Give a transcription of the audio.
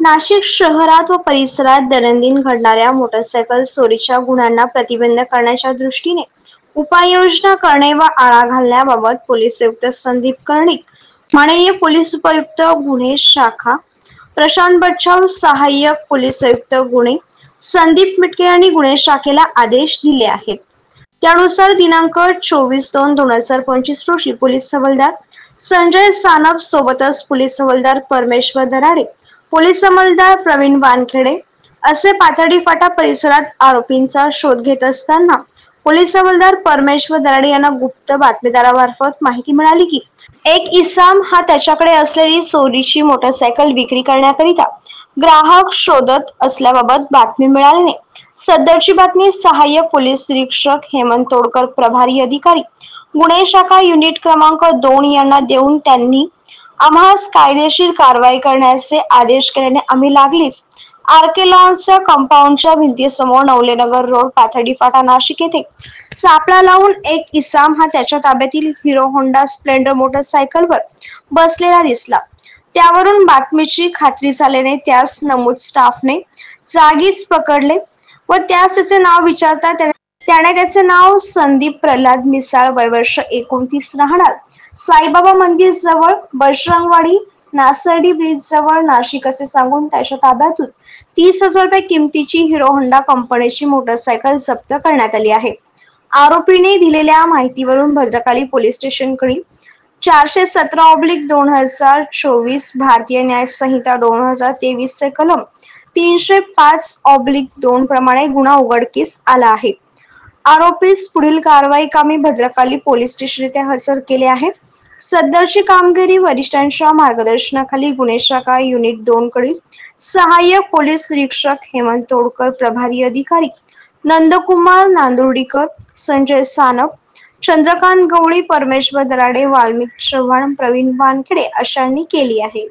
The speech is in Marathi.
नाशिक शहरात व परिसरात दैनंदिन घडणाऱ्या मोटरसायकल चोरीच्या गुन्ह्यांना प्रतिबंध करण्याच्या दृष्टीने उपाययोजना करणे व आळा घालण्याबाबत पोलीस आयुक्त संदीप कर्णिक, माननीय पोलीस उपायुक्त गुन्हे शाखा प्रशांत बच्छाव, सहाय्यक पोलीस आयुक्त गुन्हे संदीप मिटके यांनी गुन्हे शाखेला आदेश दिले आहेत. त्यानुसार दिनांक 24/2/2025 रोजी पोलीस हवालदार संजय सानप सोबतच पोलीस हवालदार परमेश्वर दराडे, पोलीस अंमलदार प्रवीण वानखेडे असे पाथर्डी फाटा परिसरात आरोपींचा शोध घेत असताना पोलीस हवालदार परमेश्वर दराडे यांना गुप्त बातमीदारामार्फत माहिती मिळाली की एक इसम हा त्याच्याकडे असलेली चोरीची मोटरसायकल विक्री करण्याकरिता ग्राहक शोधत असल्याबाबत बातमी मिळाल्याने सदरची बातमी सहाय्यक पोलीस निरीक्षक हेमंत तोडकर, प्रभारी अधिकारी गुन्हे शाखा युनिट क्रमांक 2 यांना देऊन त्यांनी आम्हास कायदेशीर कारवाई करण्याचे आदेश केल्याने आम्ही लागलीच आरके लॉन्सच्या कंपाऊंडच्या भिंतीसमोर नवलेनगर रोड, पाथर्डी फाटा, नाशिक येथे सापळा लावून एक इसम हा त्याच्या ताब्यातील हिरो होंडा स्प्लेंडर मोटरसायकलवर बसलेला दिसला. त्यावरून बातमीची खात्री झाल्याने त्यास नमूद स्टाफने जागीच पकडले व त्यास त्याचे नाव विचारता त्याने त्याचे नाव संदीप प्रल्हाद मिसाळ, वय वर्ष 29, राहणार साईबाबा मंदिर जवळ, बजरंगवाडी, नासर्डी ब्रिज जवळ, नाशिक असे सांगून त्याच्या ताब्यातून 30,000 रुपये किमतीची हिरो होंडा कंपनीची मोटरसायकल जप्त करण्यात आली आहे. आरोपीने दिलेल्या माहितीवरून भद्रकाली पोलीस स्टेशनकडील 417/2024 भारतीय न्याय संहिता 2023 चे कलम 305/2 प्रमाणे गुन्हा उघडकीस आला आहे. आरोपीस पुढील कारवाई कामी भद्रकाली पोलीस स्टेशन येथे हजर केले आहे. सदरची कामगिरी वरिष्ठांच्या मार्गदर्शनाखाली गुन्हे शाखा युनिट 2 कडील सहाय्यक पोलीस निरीक्षक हेमंत तोडकर, प्रभारी अधिकारी नंदकुमार नांदुर्डीकर, संजय सानप, चंद्रकांत गवळी, परमेश्वर दराडे, वाल्मिक चव्हाण, प्रवीण वानखेडे अशांनी केली आहे.